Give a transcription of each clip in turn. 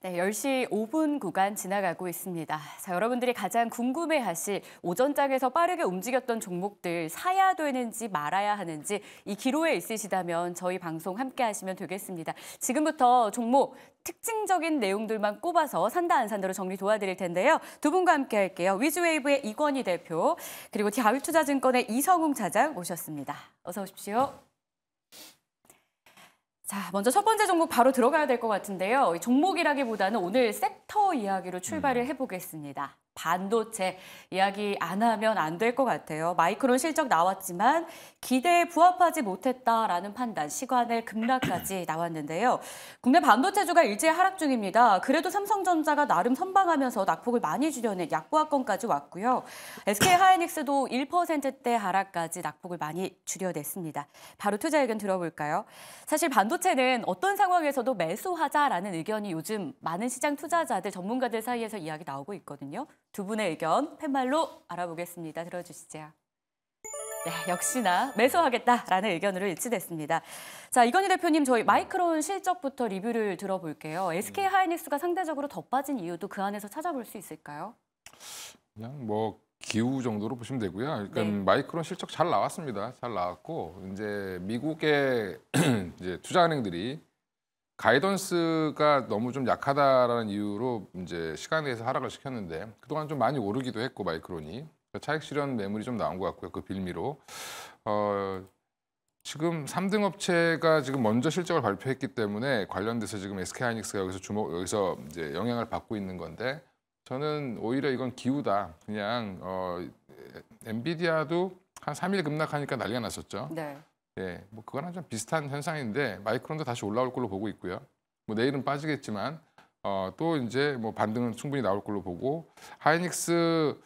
네, 10시 5분 구간 지나가고 있습니다. 자, 여러분들이 가장 궁금해하실 오전장에서 빠르게 움직였던 종목들 사야 되는지 말아야 하는지 이 기로에 있으시다면 저희 방송 함께 하시면 되겠습니다. 지금부터 종목 특징적인 내용들만 꼽아서 산다 안 산다로 정리 도와드릴 텐데요. 두 분과 함께 할게요. 위즈웨이브의 이권희 대표 그리고 다울투자증권의 이성웅 차장 모셨습니다. 어서 오십시오. 자, 먼저 첫 번째 종목 바로 들어가야 될 것 같은데요. 종목이라기보다는 오늘 섹터 이야기로 출발을 해보겠습니다. 반도체 이야기 안 하면 안 될 것 같아요. 마이크론 실적 나왔지만 기대에 부합하지 못했다라는 판단, 시간의 급락까지 나왔는데요. 국내 반도체주가 일제 하락 중입니다. 그래도 삼성전자가 나름 선방하면서 낙폭을 많이 줄여내 약보합권까지 왔고요. SK하이닉스도 1%대 하락까지 낙폭을 많이 줄여냈습니다. 바로 투자 의견 들어볼까요? 사실 반도체는 어떤 상황에서도 매수하자라는 의견이 요즘 많은 시장 투자자들, 전문가들 사이에서 이야기 나오고 있거든요. 두 분의 의견 팻말로 알아보겠습니다. 들어주시죠. 네, 역시나 매수하겠다라는 의견으로 일치됐습니다. 자, 이건희 대표님, 저희 마이크론 실적부터 리뷰를 들어볼게요. SK하이닉스가 상대적으로 더 빠진 이유도 그 안에서 찾아볼 수 있을까요? 그냥 뭐 기후 정도로 보시면 되고요. 그러니까 네. 마이크론 실적 잘 나왔습니다. 잘 나왔고 이제 미국의 이제 투자은행들이 가이던스가 너무 좀 약하다라는 이유로 이제 시간에 의해서 하락을 시켰는데 그동안 좀 많이 오르기도 했고 마이크론이 차익 실현 매물이 좀 나온 것 같고요. 그 빌미로 지금 3등 업체가 지금 먼저 실적을 발표했기 때문에 관련돼서 지금 SK하이닉스가 여기서 이제 영향을 받고 있는 건데 저는 오히려 이건 기우다. 그냥 엔비디아도 한 3일 급락하니까 난리가 났었죠. 네. 예, 뭐 그거랑 좀 비슷한 현상인데 마이크론도 다시 올라올 걸로 보고 있고요. 뭐 내일은 빠지겠지만 또 이제 뭐 반등은 충분히 나올 걸로 보고 하이닉스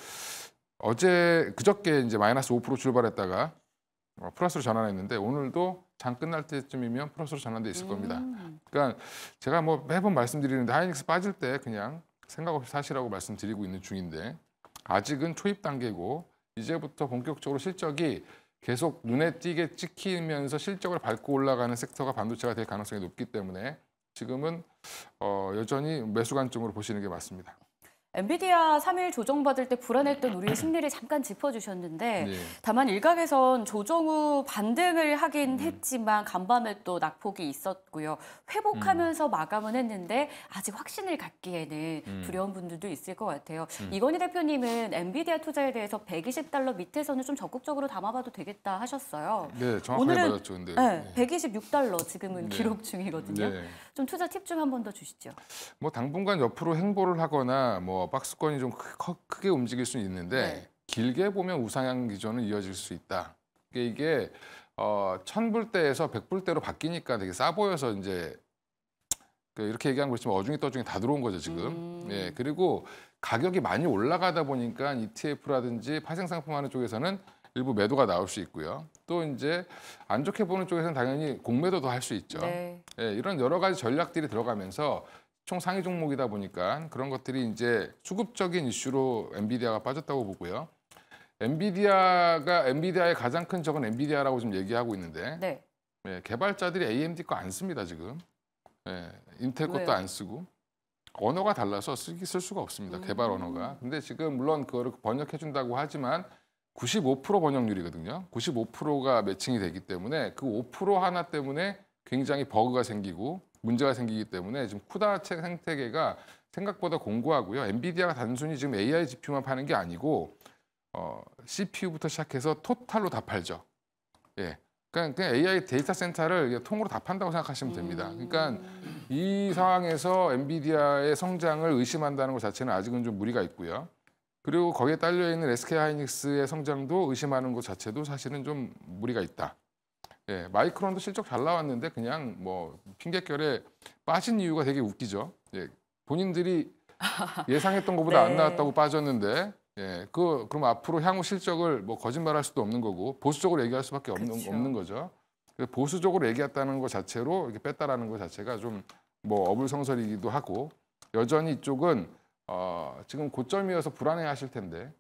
그저께 이제 마이너스 5% 출발했다가 플러스로 전환했는데 오늘도 장 끝날 때쯤이면 플러스로 전환돼 있을 겁니다. 그러니까 제가 뭐 매번 말씀드리는데 하이닉스 빠질 때 그냥 생각 없이 사시라고 말씀드리고 있는 중인데 아직은 초입 단계고 이제부터 본격적으로 실적이 계속 눈에 띄게 찍히면서 실적을 밟고 올라가는 섹터가 반도체가 될 가능성이 높기 때문에 지금은 여전히 매수 관점으로 보시는 게 맞습니다. 엔비디아 3일 조정받을 때 불안했던 우리의 심리를 잠깐 짚어주셨는데 네. 다만 일각에선 조정 후 반등을 하긴 했지만 간밤에 또 낙폭이 있었고요. 회복하면서 마감은 했는데 아직 확신을 갖기에는 두려운 분들도 있을 것 같아요. 이건희 대표님은 엔비디아 투자에 대해서 $120 밑에서는 좀 적극적으로 담아봐도 되겠다 하셨어요. 네, 정확하게 오늘은 맞았죠. 근데 네, $126 지금은 네. 기록 중이거든요. 네. 좀 투자 팁 좀 한 번 더 주시죠. 뭐 당분간 옆으로 행보를 하거나 뭐 박스권이 좀 크게 움직일 수는 있는데 네. 길게 보면 우상향 기조는 이어질 수 있다. 이게 1000불대에서 100불대로 바뀌니까 되게 싸 보여서 이제 이렇게 얘기한 거 있지만 어중이 떠중이 다 들어온 거죠 지금. 예, 그리고 가격이 많이 올라가다 보니까 ETF라든지 파생상품 하는 쪽에서는 일부 매도가 나올 수 있고요. 또 이제 안 좋게 보는 쪽에서는 당연히 공매도도 할 수 있죠. 네. 예, 이런 여러 가지 전략들이 들어가면서 총 상위 종목이다 보니까 그런 것들이 이제 수급적인 이슈로 엔비디아가 빠졌다고 보고요. 엔비디아의 가장 큰 적은 엔비디아라고 좀 얘기하고 있는데 네. 예, 개발자들이 AMD 거 안 씁니다 지금. 예, 인텔 것도 왜요? 안 쓰고 언어가 달라서 쓸 수가 없습니다. 개발 언어가. 근데 지금 물론 그거를 번역해 준다고 하지만 95% 번역률이거든요. 95%가 매칭이 되기 때문에 그 5% 하나 때문에 굉장히 버그가 생기고 문제가 생기기 때문에 지금 쿠다 생태계가 생각보다 공고하고요. 엔비디아가 단순히 지금 AI GPU만 파는 게 아니고 CPU부터 시작해서 토탈로 다 팔죠. 예. 그냥 AI 데이터 센터를 통으로 다 판다고 생각하시면 됩니다. 그러니까 이 상황에서 엔비디아의 성장을 의심한다는 것 자체는 아직은 좀 무리가 있고요. 그리고 거기에 딸려 있는 SK하이닉스의 성장도 의심하는 것 자체도 사실은 좀 무리가 있다. 예, 마이크론도 실적 잘 나왔는데 그냥 뭐 핑계결에 빠진 이유가 되게 웃기죠. 예, 본인들이 예상했던 것보다 안 네. 나왔다고 빠졌는데 예, 그럼 앞으로 향후 실적을 뭐 거짓말할 수도 없는 거고 보수적으로 얘기할 수밖에 없는 거죠. 보수적으로 얘기했다는 것 자체로 이렇게 뺐다라는 것 자체가 좀 뭐 어불성설이기도 하고 여전히 이쪽은 지금 고점이어서 불안해하실 텐데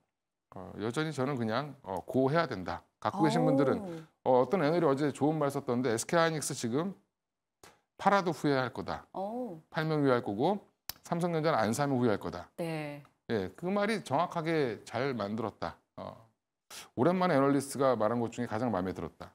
여전히 저는 그냥 고해야 된다. 갖고 계신 분들은 어떤 애널이 어제 좋은 말 썼던데 SK하이닉스 지금 팔아도 후회할 거다. 팔면 후회할 거고 삼성전자는 안 사면 후회할 거다. 네. 예, 그 말이 정확하게 잘 만들었다. 오랜만에 애널리스트가 말한 것 중에 가장 마음에 들었다.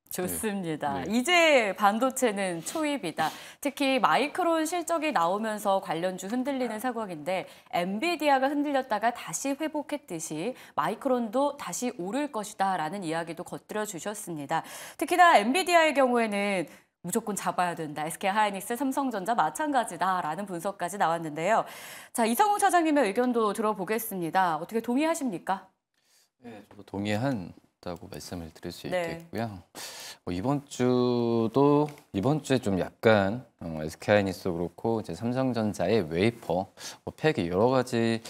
좋습니다. 네. 이제 반도체는 초입이다. 특히 마이크론 실적이 나오면서 관련주 흔들리는 상황인데 엔비디아가 흔들렸다가 다시 회복했듯이 마이크론도 다시 오를 것이다라는 이야기도 겉들여 주셨습니다. 특히나 엔비디아의 경우에는 무조건 잡아야 된다. SK하이닉스, 삼성전자 마찬가지다라는 분석까지 나왔는데요. 자, 이성우 차장님의 의견도 들어보겠습니다. 어떻게 동의하십니까? 네, 저도 동의한다고 말씀을 드릴 수 네. 있겠고요. 이번 주에 좀 약간 SK하이닉스도 그렇고 이제 삼성전자의 웨이퍼, 팩이 여러 가지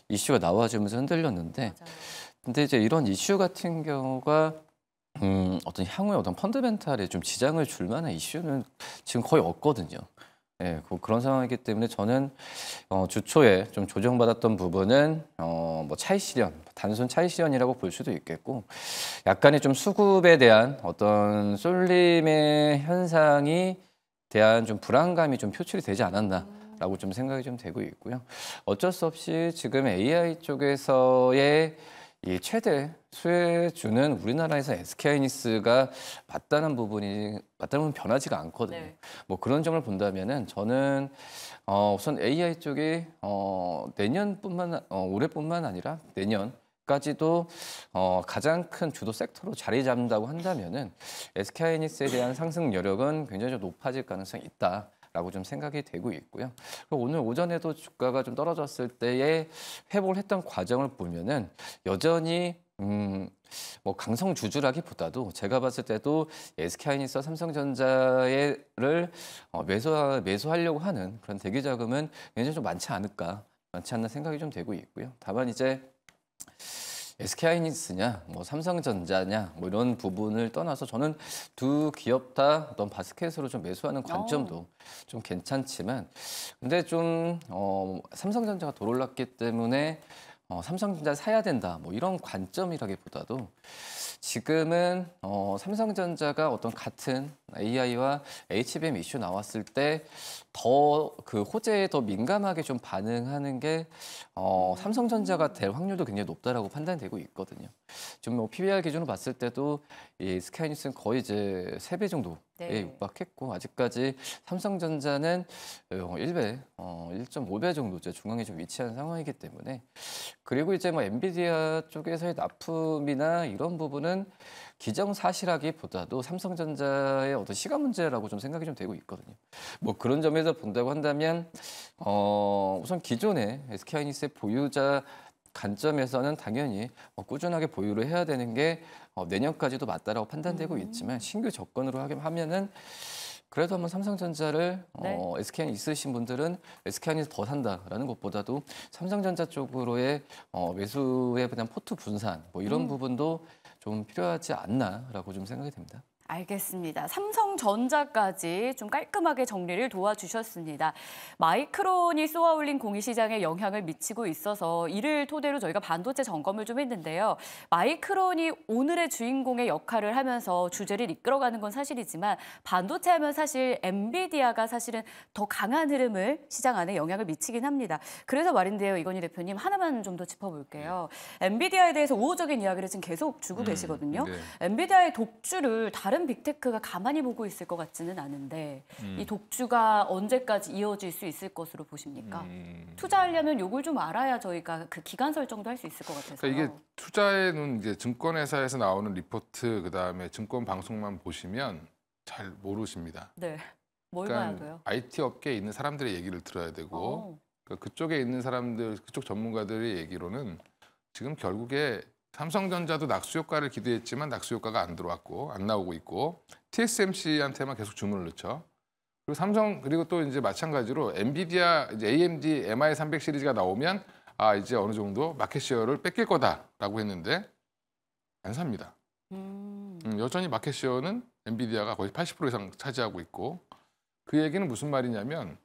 이슈가 나와주면서 흔들렸는데, 맞아요. 근데 이제 이런 이슈 같은 경우가 어떤 향후에 어떤 펀더멘탈에 좀 지장을 줄 만한 이슈는 지금 거의 없거든요. 예, 그런 상황이기 때문에 저는 주초에 좀 조정받았던 부분은 뭐 차익 실현, 단순 차익 실현이라고 볼 수도 있겠고, 약간의 좀 수급에 대한 어떤 쏠림의 현상이 대한 좀 불안감이 좀 표출이 되지 않았나라고 좀 생각이 좀 되고 있고요. 어쩔 수 없이 지금 AI 쪽에서의 이 최대 수혜주는 우리나라에서 SK하이닉스가 맞다는 부분 변하지가 않거든요. 네. 뭐 그런 점을 본다면은 저는 우선 AI 쪽이 올해뿐만 아니라 내년까지도 가장 큰 주도 섹터로 자리 잡는다고 한다면은 SK하이닉스에 대한 상승 여력은 굉장히 좀 높아질 가능성이 있다. 라고 좀 생각이 되고 있고요. 그리고 오늘 오전에도 주가가 좀 떨어졌을 때에 회복을 했던 과정을 보면은 여전히 뭐 강성 주주라기보다도 제가 봤을 때도 SK하이닉스와 삼성전자를 매수하려고 하는 그런 대기 자금은 굉장히 좀 많지 않나 생각이 좀 되고 있고요. 다만 이제 SK하이닉스냐, 뭐 삼성전자냐, 뭐 이런 부분을 떠나서 저는 두 기업 다 어떤 바스켓으로 좀 매수하는 관점도 좀 괜찮지만, 근데 좀 삼성전자가 더 올랐기 때문에 삼성전자 사야 된다, 뭐 이런 관점이라기보다도 지금은 삼성전자가 어떤 같은 AI와 HBM 이슈 나왔을 때 더 그 호재에 더 민감하게 좀 반응하는 게 삼성전자가 될 확률도 굉장히 높다라고 판단되고 있거든요. 지금 뭐 PBR 기준으로 봤을 때도 이 스카이닉스는 거의 이제 3배 정도에 네. 육박했고, 아직까지 삼성전자는 1.5배 정도 이제 중앙에 좀 위치한 상황이기 때문에, 그리고 이제 뭐 엔비디아 쪽에서의 납품이나 이런 부분은 기정사실하기보다도 삼성전자의 어떤 시간 문제라고 좀 생각이 좀 되고 있거든요. 뭐 그런 점에서 본다고 한다면 우선 기존의 SK하이닉스의 보유자 관점에서는 당연히 꾸준하게 보유를 해야 되는 게 내년까지도 맞다라고 판단되고 있지만, 신규 접근으로 하면은 그래도 한번 삼성전자를 네. SK하이닉스 있으신 분들은 SK하이닉스 더 산다라는 것보다도 삼성전자 쪽으로의 매수에 대한 포트 분산 뭐 이런 부분도 좀 필요하지 않나라고 좀 생각이 됩니다. 알겠습니다. 삼성전자까지 좀 깔끔하게 정리를 도와주셨습니다. 마이크론이 쏘아올린 공시시장에 영향을 미치고 있어서 이를 토대로 저희가 반도체 점검을 좀 했는데요. 마이크론이 오늘의 주인공의 역할을 하면서 주제를 이끌어가는 건 사실이지만 반도체 하면 사실 엔비디아가 사실은 더 강한 흐름을 시장 안에 영향을 미치긴 합니다. 그래서 말인데요, 이건희 대표님 하나만 좀 더 짚어볼게요. 엔비디아에 대해서 우호적인 이야기를 지금 계속 주고 계시거든요. 네. 엔비디아의 독주를 다른 빅테크가 가만히 보고 있을 것 같지는 않은데 이 독주가 언제까지 이어질 수 있을 것으로 보십니까? 투자하려면 요걸 좀 알아야 저희가 그 기간 설정도 할 수 있을 것 같아서요. 그러니까 이게 투자에는 이제 증권회사에서 나오는 리포트 그다음에 증권 방송만 보시면 잘 모르십니다. 네, 뭘 봐야 그러니까 돼요? IT 업계에 있는 사람들의 얘기를 들어야 되고 어, 그러니까 그쪽에 있는 사람들, 그쪽 전문가들의 얘기로는 지금 결국에 삼성전자도 낙수 효과를 기대했지만 낙수 효과가 안 들어왔고 안 나오고 있고 TSMC한테만 계속 주문을 넣죠. 그리고 그리고 또 이제 마찬가지로 엔비디아, 이제 AMD MI300 시리즈가 나오면 이제 어느 정도 마켓 쉐어를 뺏길 거다라고 했는데 안 삽니다. 여전히 마켓 쉐어는 엔비디아가 거의 80% 이상 차지하고 있고, 그 얘기는 무슨 말이냐면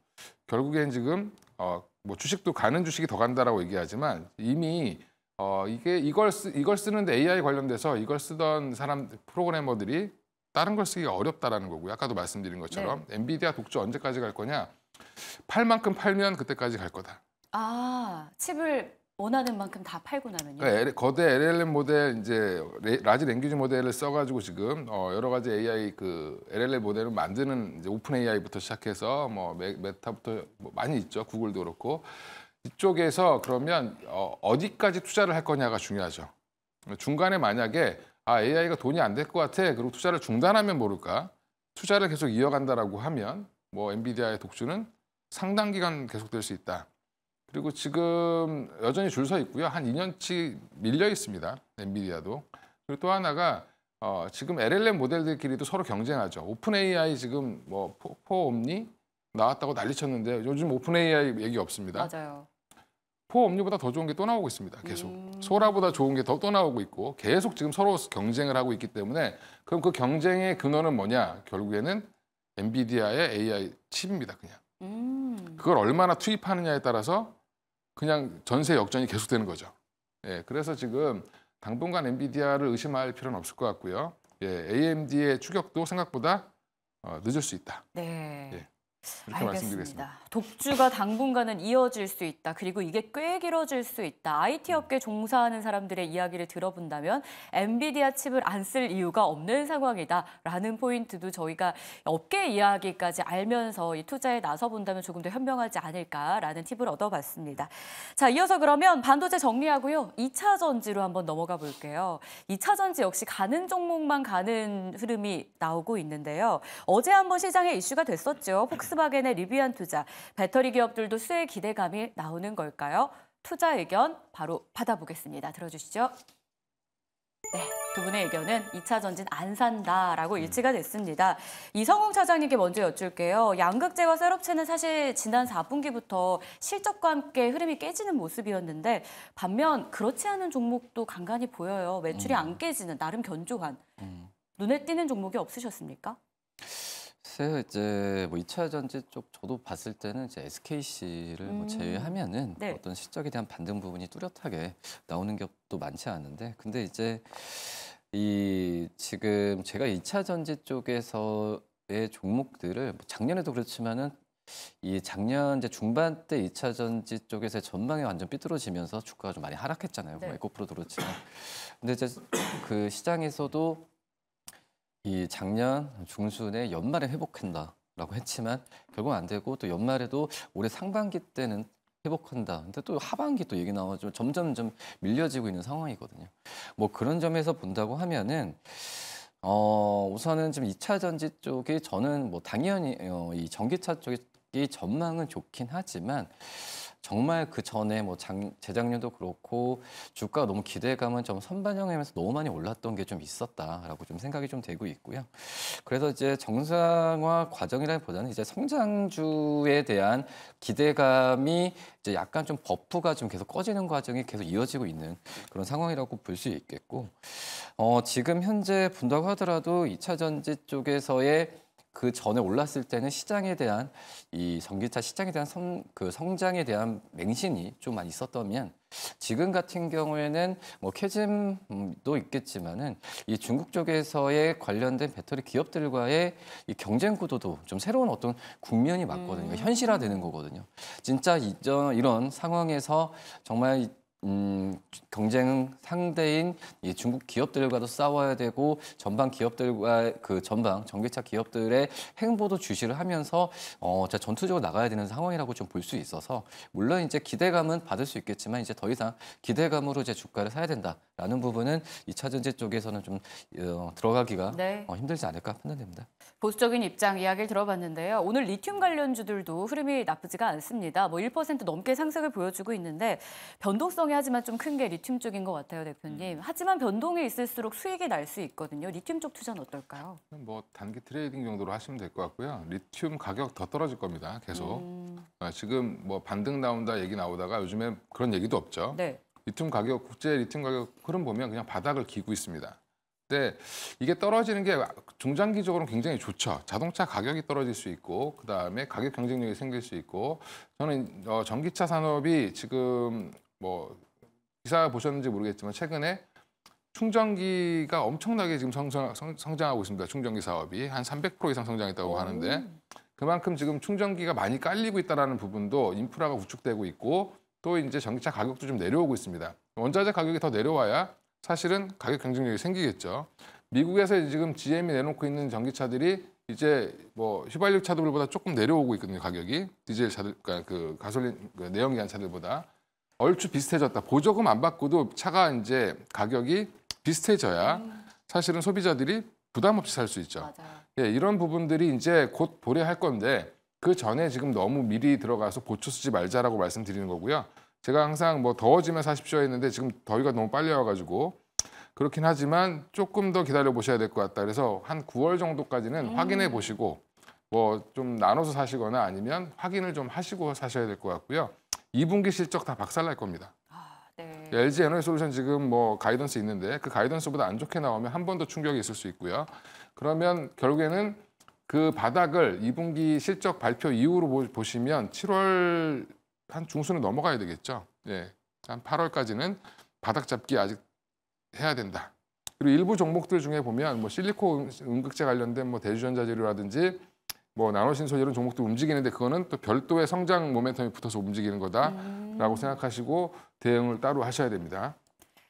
결국엔 지금 뭐 주식도 가는 주식이 더 간다라고 얘기하지만 이미 이걸 쓰는데 AI 관련돼서 이걸 쓰던 프로그래머들이 다른 걸 쓰기가 어렵다라는 거고요. 아까도 말씀드린 것처럼 엔비디아 독주 언제까지 갈 거냐? 팔 만큼 팔면 그때까지 갈 거다. 아, 칩을 원하는 만큼 다 팔고 나면요. 그러니까 거대 LLM 모델 이제 라지 랭귀지 모델을 써가지고 지금 여러 가지 AI 그 LLM 모델을 만드는 이제 오픈 AI부터 시작해서 뭐 메타부터 뭐 많이 있죠. 구글도 그렇고 이쪽에서 그러면 어디까지 투자를 할 거냐가 중요하죠. 중간에 만약에 AI가 돈이 안 될 것 같아. 그리고 투자를 중단하면 모를까. 투자를 계속 이어간다라고 하면 뭐 엔비디아의 독주는 상당 기간 계속될 수 있다. 그리고 지금 여전히 줄 서 있고요. 한 2년치 밀려 있습니다. 엔비디아도. 그리고 또 하나가 지금 LLM 모델들끼리도 서로 경쟁하죠. 오픈 AI 지금 뭐 포옴니 나왔다고 난리쳤는데 요즘 오픈 AI 얘기 없습니다. 맞아요. 포옴니보다 더 좋은 게 또 나오고 있습니다. 계속. 소라보다 좋은 게 또 나오고 있고 계속 지금 서로 경쟁을 하고 있기 때문에 그럼 그 경쟁의 근원은 뭐냐? 결국에는 엔비디아의 AI 칩입니다. 그냥. 그걸 얼마나 투입하느냐에 따라서 그냥 전세 역전이 계속되는 거죠. 예, 그래서 지금 당분간 엔비디아를 의심할 필요는 없을 것 같고요. 예, AMD의 추격도 생각보다 늦을 수 있다. 네. 예, 이렇게 말씀드리겠습니다. 알겠습니다. 독주가 당분간은 이어질 수 있다. 그리고 이게 꽤 길어질 수 있다. IT 업계 종사하는 사람들의 이야기를 들어본다면 엔비디아 칩을 안 쓸 이유가 없는 상황이다라는 포인트도 저희가 업계 이야기까지 알면서 이 투자에 나서 본다면 조금 더 현명하지 않을까라는 팁을 얻어봤습니다. 자, 이어서 그러면 반도체 정리하고요. 2차 전지로 한번 넘어가 볼게요. 2차 전지 역시 가는 종목만 가는 흐름이 나오고 있는데요. 어제 한번 시장에 이슈가 됐었죠. 폭스바겐의 리비안 투자, 배터리 기업들도 수혜 기대감이 나오는 걸까요? 투자 의견 바로 받아보겠습니다. 들어주시죠. 네, 두 분의 의견은 2차 전진 안 산다라고 일치가 됐습니다. 이성웅 차장님께 먼저 여쭐게요. 양극재와 셋업체는 사실 지난 4분기부터 실적과 함께 흐름이 깨지는 모습이었는데 반면 그렇지 않은 종목도 간간히 보여요. 매출이 안 깨지는 나름 견조한. 눈에 띄는 종목이 없으셨습니까? 글쎄요, 이제 뭐 2차 전지 쪽 저도 봤을 때는 이제 SKC를 뭐 제외하면은 네. 어떤 실적에 대한 반등 부분이 뚜렷하게 나오는 것도 많지 않은데, 근데 이제 이 지금 제가 2차 전지 쪽에서의 종목들을 뭐 작년에도 그렇지만은 이 작년 이제 중반 때 2차 전지 쪽에서의 전망이 완전 삐뚤어지면서 주가가 좀 많이 하락했잖아요. 네. 뭐 에코프로도 그렇지만. 근데 이제 그 시장에서도 이 작년 중순에 연말에 회복한다라고 했지만 결국 안 되고 또 연말에도 올해 상반기 때는 회복한다. 근데 또 하반기 또 얘기 나와서 점점 좀 밀려지고 있는 상황이거든요. 뭐 그런 점에서 본다고 하면은 우선은 지금 2차 전지 쪽이 저는 뭐 당연히 이 전기차 쪽이 전망은 좋긴 하지만 정말 그 전에 뭐 재작년도 그렇고 주가가 너무 기대감은 좀 선반영하면서 너무 많이 올랐던 게 좀 있었다라고 좀 생각이 좀 되고 있고요. 그래서 이제 정상화 과정이라기보다는 이제 성장주에 대한 기대감이 이제 약간 좀 버프가 좀 계속 꺼지는 과정이 계속 이어지고 있는 그런 상황이라고 볼 수 있겠고, 지금 현재 본다고 하더라도 2차 전지 쪽에서의 그 전에 올랐을 때는 시장에 대한 이 전기차 시장에 대한 성장에 대한 맹신이 좀 많이 있었다면 지금 같은 경우에는 뭐 캐즘도 있겠지만은 이 중국 쪽에서의 관련된 배터리 기업들과의 이 경쟁 구도도 좀 새로운 어떤 국면이 맞거든요. 그러니까 현실화되는 거거든요. 진짜 이런 상황에서 정말 경쟁 상대인 이 중국 기업들과도 싸워야 되고 전방 기업들과 그 전방 전기차 기업들의 행보도 주시를 하면서 전투적으로 나가야 되는 상황이라고 좀 볼 수 있어서 물론 이제 기대감은 받을 수 있겠지만 이제 더 이상 기대감으로 이제 주가를 사야 된다라는 부분은 2차 전지 쪽에서는 좀 들어가기가 네. 힘들지 않을까 판단됩니다. 보수적인 입장 이야기를 들어봤는데요. 오늘 리튬 관련주들도 흐름이 나쁘지가 않습니다. 뭐 1% 넘게 상승을 보여주고 있는데 변동성이 하지만 좀 큰 게 리튬 쪽인 것 같아요, 대표님. 하지만 변동이 있을수록 수익이 날 수 있거든요. 리튬 쪽 투자는 어떨까요? 뭐 단기 트레이딩 정도로 하시면 될 것 같고요. 리튬 가격 더 떨어질 겁니다. 계속. 지금 뭐 반등 나온다 얘기 나오다가 요즘에 그런 얘기도 없죠. 네. 리튬 가격, 국제 리튬 가격 흐름 보면 그냥 바닥을 기고 있습니다. 근데 이게 떨어지는 게 중장기적으로는 굉장히 좋죠. 자동차 가격이 떨어질 수 있고 그다음에 가격 경쟁력이 생길 수 있고 저는 전기차 산업이 지금 뭐 기사 보셨는지 모르겠지만 최근에 충전기가 엄청나게 지금 성장하고 있습니다. 충전기 사업이 한 300% 이상 성장했다고 하는데 그만큼 지금 충전기가 많이 깔리고 있다는 부분도 인프라가 우측되고 있고 또 이제 전기차 가격도 좀 내려오고 있습니다. 원자재 가격이 더 내려와야 사실은 가격 경쟁력이 생기겠죠. 미국에서 지금 GM이 내놓고 있는 전기차들이 이제 뭐 휘발유 차들보다 조금 내려오고 있거든요. 가격이 디젤 차들, 그러니까 그 가솔린 그 내연기관 차들보다 얼추 비슷해졌다. 보조금 안 받고도 차가 이제 가격이 비슷해져야 사실은 소비자들이 부담 없이 살 수 있죠. 맞아요. 예, 이런 부분들이 이제 곧 도래할 건데 그 전에 지금 너무 미리 들어가서 고쳐 쓰지 말자라고 말씀드리는 거고요. 제가 항상 뭐 더워지면 사십시오 했는데 지금 더위가 너무 빨리 와가지고 그렇긴 하지만 조금 더 기다려 보셔야 될 것 같다. 그래서 한 9월 정도까지는 확인해 보시고 뭐 좀 나눠서 사시거나 아니면 확인을 좀 하시고 사셔야 될 것 같고요. 2분기 실적 다 박살날 겁니다. 네. LG 에너지솔루션 지금 뭐 가이던스 있는데 그 가이던스보다 안 좋게 나오면 한 번 더 충격이 있을 수 있고요. 그러면 결국에는 그 바닥을 2분기 실적 발표 이후로 보시면 7월 한 중순은 넘어가야 되겠죠. 예, 한 8월까지는 바닥 잡기 아직 해야 된다. 그리고 일부 종목들 중에 보면 뭐 실리콘 음극재 관련된 뭐 대주전자 재료라든지 뭐 나노신소 이런 종목들 움직이는데 그거는 또 별도의 성장 모멘텀이 붙어서 움직이는 거다라고 생각하시고 대응을 따로 하셔야 됩니다.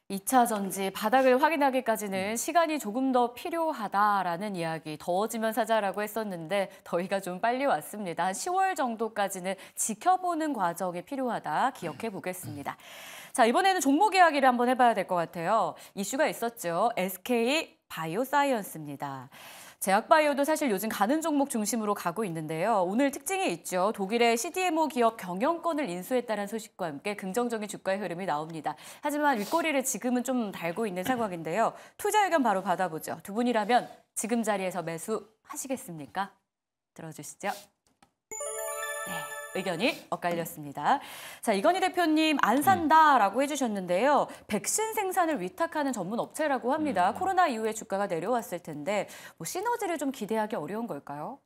2차 전지 바닥을 확인하기까지는 시간이 조금 더 필요하다라는 이야기, 더워지면 사자라고 했었는데 더위가 좀 빨리 왔습니다. 한 10월 정도까지는 지켜보는 과정이 필요하다 기억해 보겠습니다. 자, 이번에는 종목 이야기를 한번 해봐야 될 것 같아요. 이슈가 있었죠. SK 바이오사이언스입니다. 제약바이오도 사실 요즘 가는 종목 중심으로 가고 있는데요. 오늘 특징이 있죠. 독일의 CDMO 기업 경영권을 인수했다는 소식과 함께 긍정적인 주가의 흐름이 나옵니다. 하지만 윗꼬리를 지금은 좀 달고 있는 상황인데요. 투자 의견 바로 받아보죠. 두 분이라면 지금 자리에서 매수하시겠습니까? 들어주시죠. 네. 의견이 엇갈렸습니다. 자, 이건희 대표님 안 산다라고 해주셨는데요. 백신 생산을 위탁하는 전문 업체라고 합니다. 코로나 이후에 주가가 내려왔을 텐데 뭐 시너지를 좀 기대하기 어려운 걸까요?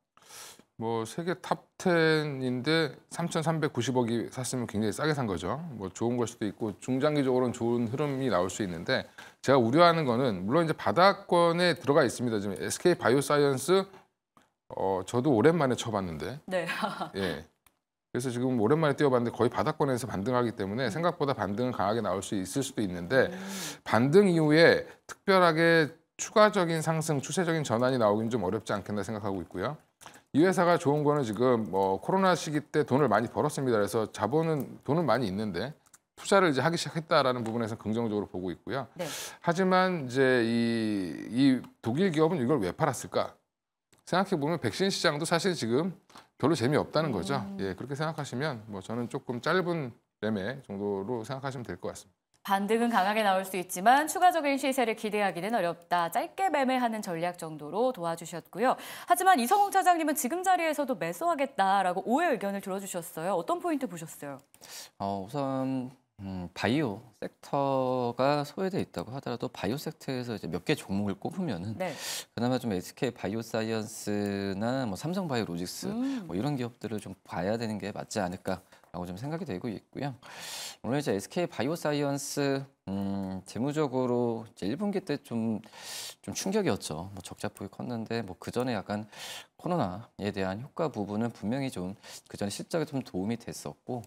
뭐 세계 탑 10인데 3,390억이 샀으면 굉장히 싸게 산 거죠. 뭐 좋은 걸 수도 있고 중장기적으로는 좋은 흐름이 나올 수 있는데 제가 우려하는 거는 물론 이제 바닥권에 들어가 있습니다. 지금 SK 바이오사이언스 저도 오랜만에 쳐봤는데 네. 예. 그래서 지금 오랜만에 뛰어봤는데 거의 바닥권에서 반등하기 때문에 생각보다 반등은 강하게 나올 수 있을 수도 있는데 반등 이후에 특별하게 추가적인 상승, 추세적인 전환이 나오기는 좀 어렵지 않겠나 생각하고 있고요. 이 회사가 좋은 거는 지금 뭐 코로나 시기 때 돈을 많이 벌었습니다. 그래서 돈은 많이 있는데 투자를 이제 하기 시작했다라는 부분에서 긍정적으로 보고 있고요. 네. 하지만 이제 이 독일 기업은 이걸 왜 팔았을까? 생각해 보면 백신 시장도 사실 지금 별로 재미없다는 거죠. 예, 그렇게 생각하시면 뭐 저는 조금 짧은 매매 정도로 생각하시면 될 것 같습니다. 반등은 강하게 나올 수 있지만 추가적인 시세를 기대하기는 어렵다. 짧게 매매하는 전략 정도로 도와주셨고요. 하지만 이성웅 차장님은 지금 자리에서도 매수하겠다라고 오해 의견을 들어주셨어요. 어떤 포인트 보셨어요? 우선 바이오 섹터가 소외돼 있다고 하더라도 바이오 섹터에서 이제 몇 개 종목을 꼽으면은 네. 그나마 좀 SK 바이오사이언스나 뭐 삼성 바이오로직스 뭐 이런 기업들을 좀 봐야 되는 게 맞지 않을까라고 좀 생각이 되고 있고요. 오늘 이제 SK 바이오사이언스 재무적으로 이제 1분기 때 좀 충격이었죠. 뭐 적자폭이 컸는데 뭐 그 전에 약간 코로나에 대한 효과 부분은 분명히 좀 그 전에 실적에 좀 도움이 됐었고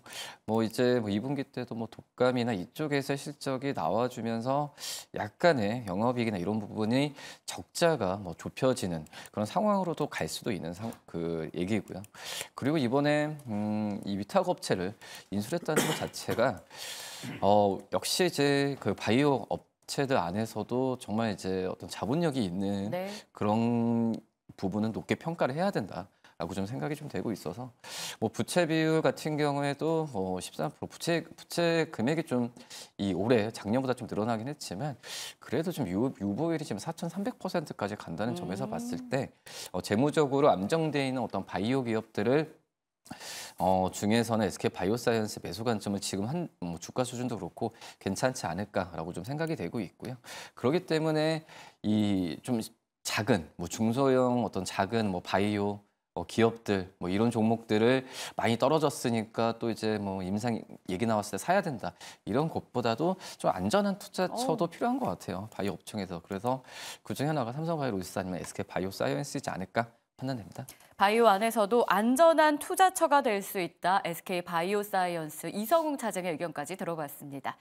뭐 이제 뭐 2분기 때도 뭐 독감이나 이쪽에서 실적이 나와주면서 약간의 영업이익이나 이런 부분이 적자가 뭐 좁혀지는 그런 상황으로도 갈 수도 있는 그 얘기고요. 그리고 이번에 이 위탁 업체를 인수했다는 것 자체가 역시 이제 그 바이오 업체들 안에서도 정말 이제 어떤 자본력이 있는 네. 그런 부분은 높게 평가를 해야 된다라고 좀 생각이 좀 되고 있어서 뭐 부채 비율 같은 경우에도 뭐 13% 부채 금액이 좀 이 올해 작년보다 좀 늘어나긴 했지만 그래도 좀 유보율이 지금 4,300%까지 간다는 점에서 봤을 때 재무적으로 안정돼 있는 어떤 바이오 기업들을 중에서는 SK 바이오사이언스 매수 관점을 지금 뭐 주가 수준도 그렇고 괜찮지 않을까라고 좀 생각이 되고 있고요. 그렇기 때문에 이 좀 작은 뭐 중소형 어떤 작은 뭐 바이오 기업들 뭐 이런 종목들을 많이 떨어졌으니까 또 이제 뭐 임상 얘기 나왔을 때 사야 된다 이런 것보다도 좀 안전한 투자처도 필요한 것 같아요. 바이오 업종에서. 그래서 그중에 하나가 삼성 바이오로직스 아니면 SK 바이오사이언스이지 않을까 판단됩니다. 바이오 안에서도 안전한 투자처가 될 수 있다. SK 바이오사이언스 이성웅 차장의 의견까지 들어봤습니다.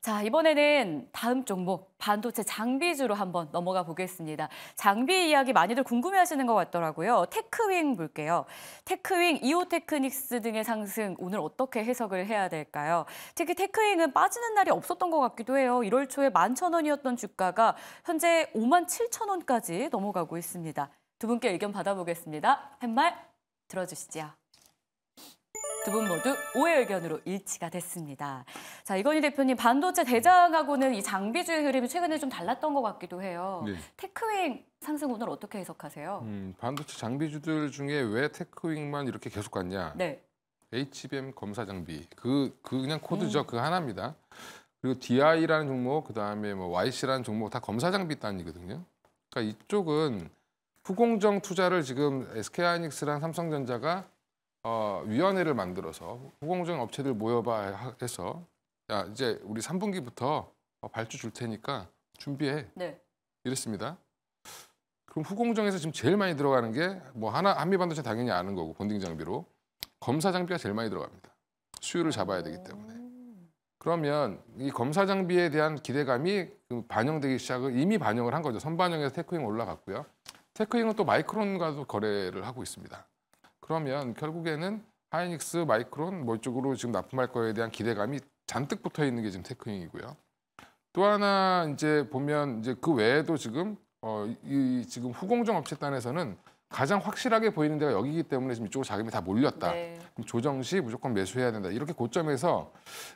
자, 이번에는 다음 종목 반도체 장비주로 한번 넘어가 보겠습니다. 장비 이야기 많이들 궁금해하시는 것 같더라고요. 테크윙 볼게요. 테크윙, 이오테크닉스 등의 상승 오늘 어떻게 해석을 해야 될까요? 특히 테크윙은 빠지는 날이 없었던 것 같기도 해요. 1월 초에 11,000원이었던 주가가 현재 57,000원까지 넘어가고 있습니다. 두 분께 의견 받아보겠습니다. 팻말 들어주시죠. 두 분 모두 오해 의견으로 일치가 됐습니다. 자, 이건희 대표님, 반도체 대장하고는 이 장비주의 흐름이 최근에 좀 달랐던 것 같기도 해요. 네. 테크윙 상승 오늘 어떻게 해석하세요? 반도체 장비주들 중에 왜 테크윙만 이렇게 계속 갔냐? 네. HBM 검사 장비 그냥 코드죠. 그 하나입니다. 그리고 DI라는 종목, 그다음에 뭐 YC라는 종목 다 검사 장비 단위거든요. 그러니까 이쪽은 후공정 투자를 지금 SK하이닉스랑 삼성전자가 위원회를 만들어서 후공정 업체들 모여봐 해서 야 이제 우리 3분기부터 발주 줄 테니까 준비해. 네. 이랬습니다. 그럼 후공정에서 지금 제일 많이 들어가는 게 뭐 한미반도체 당연히 아는 거고 본딩 장비로 검사 장비가 제일 많이 들어갑니다. 수요를 잡아야 되기 때문에. 그러면 이 검사 장비에 대한 기대감이 반영되기 시작을 이미 반영을 한 거죠. 선반영에서 테크윙 올라갔고요. 테크윙은 또 마이크론과도 거래를 하고 있습니다. 그러면 결국에는 하이닉스, 마이크론 뭐 이쪽으로 지금 납품할 거에 대한 기대감이 잔뜩 붙어 있는 게 지금 테크윙이고요. 또 하나 이제 보면 이제 그 외에도 지금 이 지금 후공정 업체단에서는 가장 확실하게 보이는 데가 여기이기 때문에 지금 이쪽으로 자금이 다 몰렸다. 네. 그럼 조정 시 무조건 매수해야 된다. 이렇게 고점에서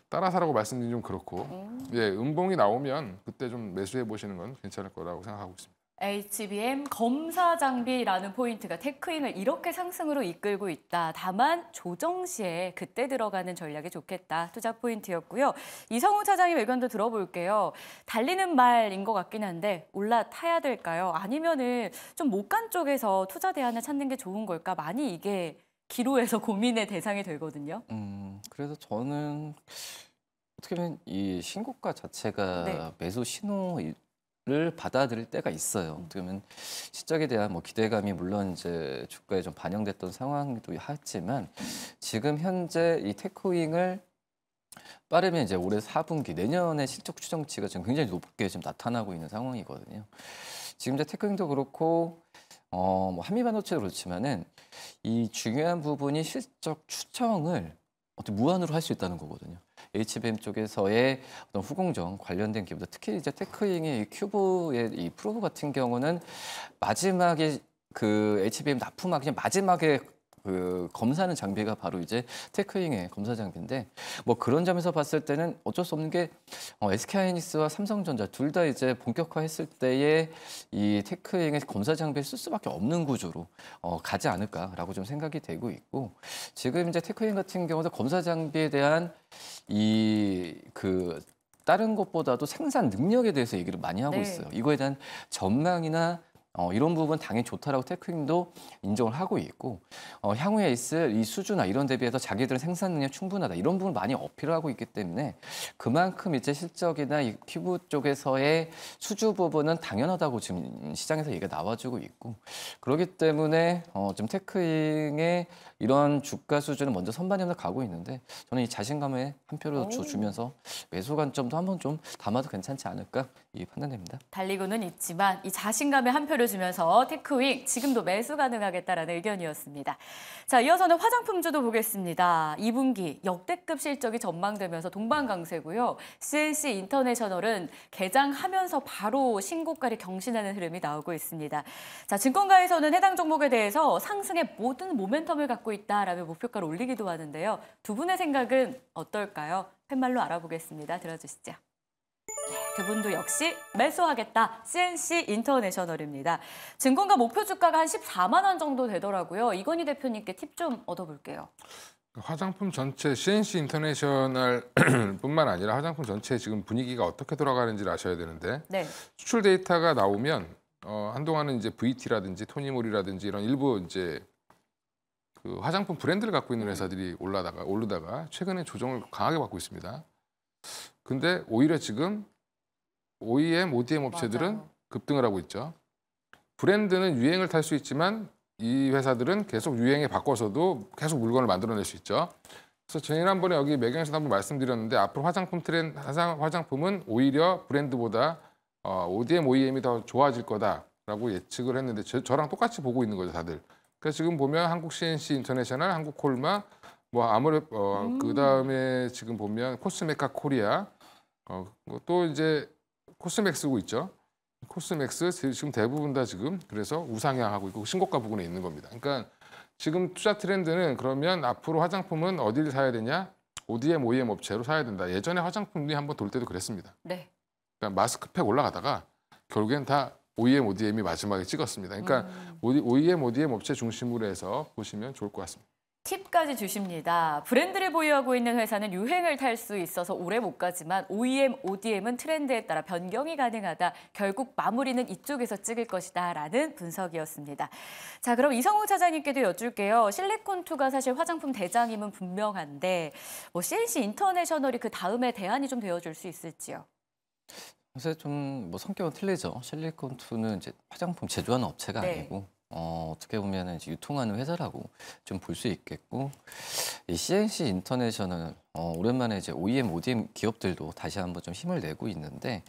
따라사라고 말씀드리면 좀 그렇고, 예, 음봉이 나오면 그때 좀 매수해 보시는 건 괜찮을 거라고 생각하고 있습니다. HBM 검사 장비라는 포인트가 테크윙을 이렇게 상승으로 이끌고 있다. 다만 조정 시에 그때 들어가는 전략이 좋겠다. 투자 포인트였고요. 이성우 차장님 의견도 들어볼게요. 달리는 말인 것 같긴 한데 올라타야 될까요? 아니면은 좀 못 간 쪽에서 투자 대안을 찾는 게 좋은 걸까? 많이 이게 기로에서 고민의 대상이 되거든요. 그래서 저는 어떻게 보면 이 신고가 자체가 네. 매수 신호를 받아들일 때가 있어요. 어떻게 보면 시작에 대한 뭐 기대감이 물론 이제 주가에 좀 반영됐던 상황이기도 하지만 지금 현재 이 테크윙을 빠르면 이제 올해 4분기 내년의 실적 추정치가 지금 굉장히 높게 지금 나타나고 있는 상황이거든요. 지금 이제 테크윙도 그렇고 뭐 한미반도체도 그렇지만은 이 중요한 부분이 실적 추정을 어떻게 무한으로 할 수 있다는 거거든요. HBM 쪽에서의 어떤 후공정 관련된 기업들, 특히 이제 테크윙의 이 큐브의 이 프로브 같은 경우는 마지막에 그 HBM 납품하기 마지막에 그 검사하는 장비가 바로 이제 테크윙의 검사 장비인데 뭐 그런 점에서 봤을 때는 어쩔 수 없는 게 SK하이닉스와 삼성전자 둘 다 이제 본격화했을 때에 이 테크윙의 검사 장비를 쓸 수밖에 없는 구조로 가지 않을까라고 좀 생각이 되고 있고 지금 이제 테크윙 같은 경우도 검사 장비에 대한 이 그 다른 것보다도 생산 능력에 대해서 얘기를 많이 하고 네. 있어요. 이거에 대한 전망이나 이런 부분 당연히 좋다라고 테크윙도 인정을 하고 있고 향후에 있을 이 수주나 이런 대비해서 자기들은 생산 능력 충분하다 이런 부분을 많이 어필을 하고 있기 때문에 그만큼 이제 실적이나 이 큐브 쪽에서의 수주 부분은 당연하다고 지금 시장에서 얘기가 나와주고 있고 그렇기 때문에 지금 테크윙의 이런 주가 수준은 먼저 선반영으로 가고 있는데 저는 이 자신감에 한 표를 주면서 매수 관점도 한번 좀 담아도 괜찮지 않을까 이 판단됩니다. 달리고는 있지만 이 자신감에 한 표를 주면서 테크윙 지금도 매수 가능하겠다라는 의견이었습니다. 자, 이어서는 화장품주도 보겠습니다. 2분기 역대급 실적이 전망되면서 동반강세고요. CNC 인터내셔널은 개장하면서 바로 신고가를 경신하는 흐름이 나오고 있습니다. 자, 증권가에서는 해당 종목에 대해서 상승의 모든 모멘텀을 갖고 있다라며 목표가를 올리기도 하는데요. 두 분의 생각은 어떨까요? 팻말로 알아보겠습니다. 들어주시죠. 두 분도 역시 매수하겠다. CNC 인터내셔널입니다. 증권가 목표 주가가 한 14만 원 정도 되더라고요. 이건희 대표님께 팁 좀 얻어볼게요. 화장품 전체 CNC 인터내셔널 뿐만 아니라 화장품 전체 지금 분위기가 어떻게 돌아가는지를 아셔야 되는데 네. 수출 데이터가 나오면 한동안은 이제 VT라든지 토니모리라든지 이런 일부 이제 그 화장품 브랜드를 갖고 있는 회사들이 오르다가 최근에 조정을 강하게 받고 있습니다. 근데 오히려 지금 OEM, ODM 업체들은 맞아요. 급등을 하고 있죠. 브랜드는 유행을 탈 수 있지만 이 회사들은 계속 유행에 바꿔서도 계속 물건을 만들어낼 수 있죠. 그래서 지난번에 여기 매경에서 한번 말씀드렸는데 앞으로 화장품은 오히려 브랜드보다 ODM, OEM이 더 좋아질 거다라고 예측을 했는데 저랑 똑같이 보고 있는 거죠, 다들. 그래서 지금 보면 한국 CNC 인터내셔널, 한국 콜마, 뭐 아무래도 그다음에 지금 보면 코스메카 코리아, 또 이제 코스맥스고 있죠. 코스맥스 지금 대부분 다 지금 그래서 우상향하고 있고 신고가 부근에 있는 겁니다. 그러니까 지금 투자 트렌드는 그러면 앞으로 화장품은 어디를 사야 되냐? ODM, OEM 업체로 사야 된다. 예전에 화장품이 한번 돌 때도 그랬습니다. 네. 그러니까 마스크팩 올라가다가 결국엔 다 OEM, ODM이 마지막에 찍었습니다. 그러니까 OEM, ODM 업체 중심으로 해서 보시면 좋을 것 같습니다. 팁까지 주십니다. 브랜드를 보유하고 있는 회사는 유행을 탈 수 있어서 오래 못 가지만 OEM, ODM은 트렌드에 따라 변경이 가능하다. 결국 마무리는 이쪽에서 찍을 것이다. 라는 분석이었습니다. 자, 그럼 이성우 차장님께도 여쭐게요. 실리콘2가 사실 화장품 대장임은 분명한데 뭐 CNC 인터내셔널이 그 다음에 대안이 좀 되어줄 수 있을지요? 사실 좀 뭐 성격은 틀리죠. 실리콘2는 이제 화장품 제조하는 업체가 네. 아니고 어떻게 보면 이제 유통하는 회사라고 좀 볼 수 있겠고, 이 CNC 인터내셔널 오랜만에 이제 OEM, ODM 기업들도 다시 한번 좀 힘을 내고 있는데,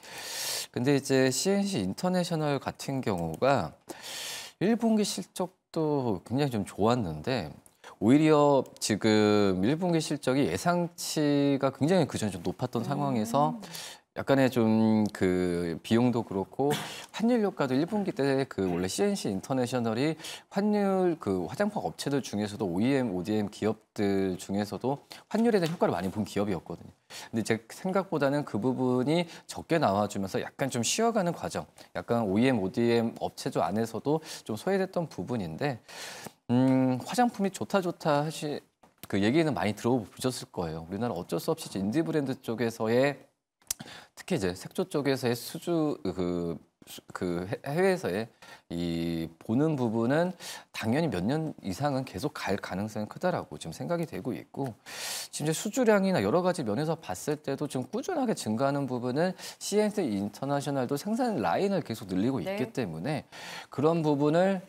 근데 이제 CNC 인터내셔널 같은 경우가 1분기 실적도 굉장히 좀 좋았는데 오히려 지금 1분기 실적이 예상치가 굉장히 그전에 좀 높았던 상황에서 약간의 좀 그 비용도 그렇고 환율 효과도 1분기 때 그 원래 CNC 인터내셔널이 환율 그 화장품 업체들 중에서도 OEM, ODM 기업들 중에서도 환율에 대한 효과를 많이 본 기업이었거든요. 근데 제 생각보다는 그 부분이 적게 나와주면서 약간 좀 쉬어가는 과정, 약간 OEM, ODM 업체조 안에서도 좀 소외됐던 부분인데, 화장품이 좋다 하시 그 얘기는 많이 들어보셨을 거예요. 우리나라 어쩔 수 없이 인디 브랜드 쪽에서의 특히 이제 색조 쪽에서의 해외에서의 이 보는 부분은 당연히 몇 년 이상은 계속 갈 가능성이 크다라고 지금 생각이 되고 있고, 지금 이제 수주량이나 여러 가지 면에서 봤을 때도 좀 꾸준하게 증가하는 부분은 CNC 인터내셔널도 생산 라인을 계속 늘리고 있기 네. 때문에 그런 부분을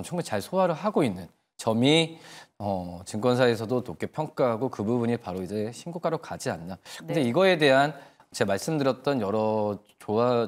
충분히 잘 소화를 하고 있는 점이 증권사에서도 높게 평가하고 그 부분이 바로 이제 신고가로 가지 않나. 근데 네. 이거에 대한 제가 말씀드렸던 여러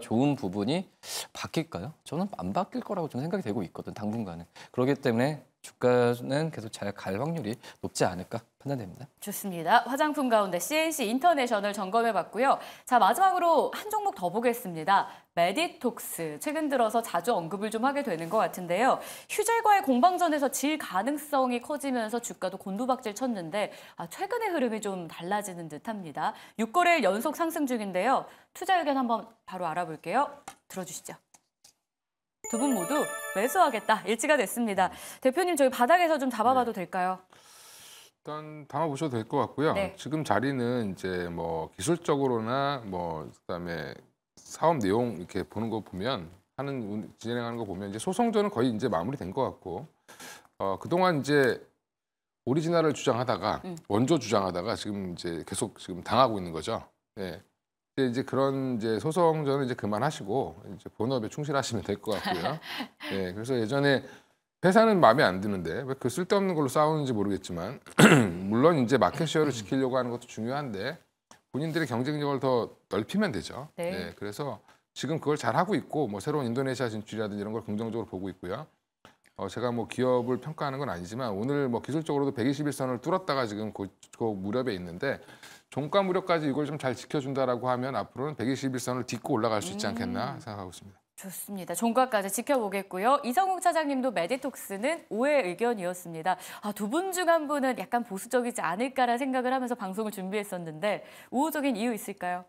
좋은 부분이 바뀔까요? 저는 안 바뀔 거라고 좀 생각이 되고 있거든, 당분간은. 그렇기 때문에 주가는 계속 잘 갈 확률이 높지 않을까 판단됩니다. 좋습니다. 화장품 가운데 CNC 인터내셔널 점검해봤고요. 자, 마지막으로 한 종목 더 보겠습니다. 메디톡스. 최근 들어서 자주 언급을 좀 하게 되는 것 같은데요. 휴젤과의 공방전에서 질 가능성이 커지면서 주가도 곤두박질 쳤는데 최근의 흐름이 좀 달라지는 듯합니다. 6거래일 연속 상승 중인데요. 투자 의견 한번 바로 알아볼게요. 들어주시죠. 두 분 모두 매수하겠다 일치가 됐습니다. 대표님, 저희 바닥에서 좀 잡아봐도 될까요? 일단 담아보셔도 될 것 같고요. 네. 지금 자리는 이제 뭐 기술적으로나 뭐 그다음에 사업 내용 이렇게 보는 거 보면 진행하는 거 보면 이제 소송전은 거의 이제 마무리된 것 같고, 그동안 이제 오리지널을 주장하다가 원조 주장하다가 지금 이제 계속 지금 당하고 있는 거죠. 네. 이제 그런 이제 소송전은 이제 그만하시고 이제 본업에 충실하시면 될 것 같고요. 네. 그래서 예전에 회사는 마음에 안 드는데 왜 그 쓸데없는 걸로 싸우는지 모르겠지만 물론 이제 마켓쉐어를 지키려고 하는 것도 중요한데 본인들의 경쟁력을 더 넓히면 되죠. 네. 네, 그래서 지금 그걸 잘 하고 있고 뭐 새로운 인도네시아 진출이라든지 이런 걸 긍정적으로 보고 있고요. 제가 뭐 기업을 평가하는 건 아니지만 오늘 뭐 기술적으로도 121선을 뚫었다가 지금 그 무렵에 있는데 종가 무렵까지 이걸 좀 잘 지켜준다라고 하면 앞으로는 121선을 딛고 올라갈 수 있지 않겠나 생각하고 있습니다. 좋습니다. 종가까지 지켜보겠고요. 이성욱 차장님도 메디톡스는 오해 의견이었습니다. 두 분 중 한 분은 약간 보수적이지 않을까라는 생각을 하면서 방송을 준비했었는데 우호적인 이유 있을까요?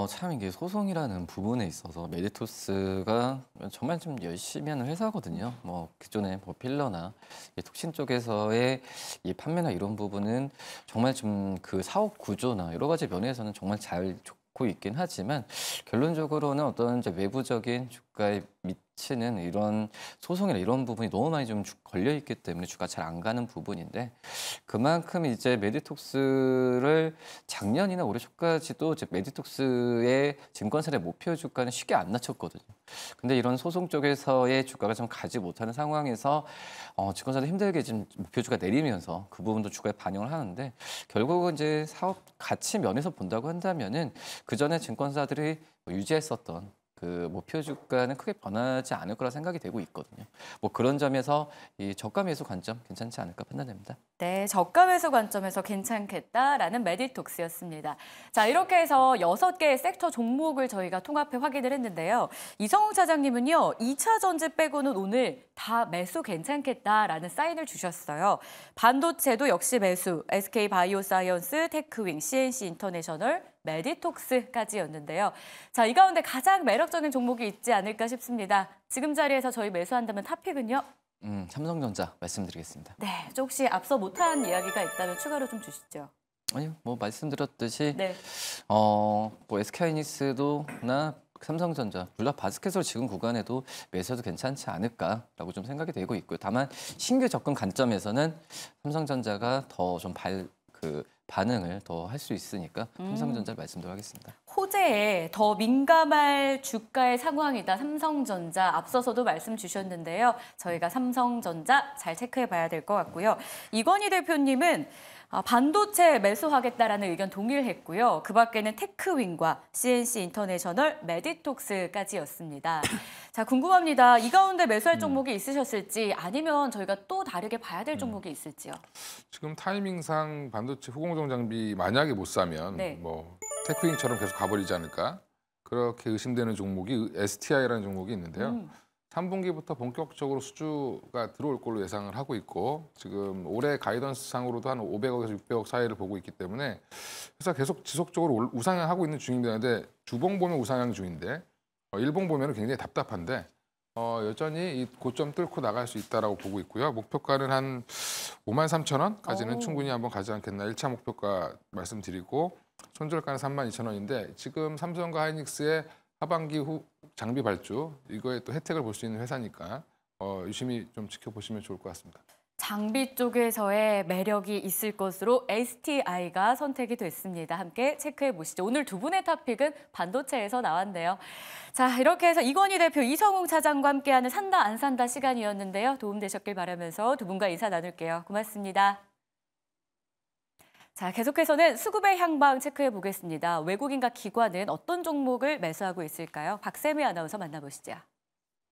참 이게 소송이라는 부분에 있어서 메디토스가 정말 좀 열심히 하는 회사거든요. 뭐 기존에 뭐 필러나 이 톡신 쪽에서의 이 판매나 이런 부분은 정말 좀 그 사업 구조나 여러 가지 면에서는 정말 잘 좋고 있긴 하지만 결론적으로는 어떤 이제 외부적인 주가에 미치는 이런 소송이나 이런 부분이 너무 많이 좀 걸려 있기 때문에 주가 잘 안 가는 부분인데 그만큼 이제 메디톡스를 작년이나 올해 초까지도 이제 메디톡스의 증권사의 목표 주가는 쉽게 안 낮췄거든요. 근데 이런 소송 쪽에서의 주가가 좀 가지 못하는 상황에서 증권사도 힘들게 지금 목표 주가 내리면서 그 부분도 주가에 반영을 하는데 결국은 이제 사업 가치 면에서 본다고 한다면은 그 전에 증권사들이 유지했었던 그 목표 주가는 크게 변하지 않을 거라 생각이 되고 있거든요. 뭐 그런 점에서 이 저가 매수 관점 괜찮지 않을까 판단됩니다. 네, 저가 매수 관점에서 괜찮겠다라는 메디톡스였습니다. 자, 이렇게 해서 6개의 섹터 종목을 저희가 통합해 확인을 했는데요. 이성욱 차장님은요, 2차 전지 빼고는 오늘 다 매수 괜찮겠다라는 사인을 주셨어요. 반도체도 역시 매수, SK 바이오사이언스, 테크윙, CNC 인터내셔널, 메디톡스까지였는데요. 자, 이 가운데 가장 매력적인 종목이 있지 않을까 싶습니다. 지금 자리에서 저희 매수한다면 탑픽은요? 삼성전자 말씀드리겠습니다. 네, 혹시 앞서 못한 이야기가 있다면 추가로 좀 주시죠. 아니요, 뭐 말씀드렸듯이 네. 뭐 SK하이닉스도나 삼성전자 둘 다 바스켓으로 지금 구간에도 매수해도 괜찮지 않을까라고 좀 생각이 되고 있고요. 다만 신규 접근 관점에서는 삼성전자가 더 좀 반응을 더 할 수 있으니까 삼성전자 말씀드리도록 하겠습니다. 호재에 더 민감할 주가의 상황이다. 삼성전자 앞서서도 말씀 주셨는데요. 저희가 삼성전자 잘 체크해 봐야 될 것 같고요. 이건희 대표님은 반도체 매수하겠다라는 의견 동일했고요. 그 밖에는 테크윙과 CNC 인터내셔널, 메디톡스까지였습니다. 자, 궁금합니다. 이 가운데 매수할 종목이 있으셨을지 아니면 저희가 또 다르게 봐야 될 종목이 있을지요. 지금 타이밍상 반도체 후공정 장비 만약에 못 사면 네. 뭐 테크윙처럼 계속 가버리지 않을까 그렇게 의심되는 종목이 STI라는 종목이 있는데요. 3분기부터 본격적으로 수주가 들어올 걸로 예상을 하고 있고 지금 올해 가이던스 상으로도 한 500억에서 600억 사이를 보고 있기 때문에 회사 계속 지속적으로 우상향하고 있는 중입니다. 근데 주봉 보면 우상향 중인데 일봉 보면 굉장히 답답한데 여전히 이 고점 뚫고 나갈 수 있다라고 보고 있고요. 목표가는 한 53,000원까지는 충분히 한번 가지 않겠나. 1차 목표가 말씀드리고 손절가는 32,000원인데 지금 삼성과 하이닉스의 하반기 후 장비 발주 이거에 또 혜택을 볼 수 있는 회사니까 유심히 좀 지켜보시면 좋을 것 같습니다. 장비 쪽에서의 매력이 있을 것으로 STI가 선택이 됐습니다. 함께 체크해 보시죠. 오늘 두 분의 탑픽은 반도체에서 나왔네요. 자, 이렇게 해서 이건희 대표, 이성웅 차장과 함께하는 산다 안 산다 시간이었는데요. 도움되셨길 바라면서 두 분과 인사 나눌게요. 고맙습니다. 자, 계속해서는 수급의 향방 체크해 보겠습니다. 외국인과 기관은 어떤 종목을 매수하고 있을까요? 박세미 아나운서 만나보시죠.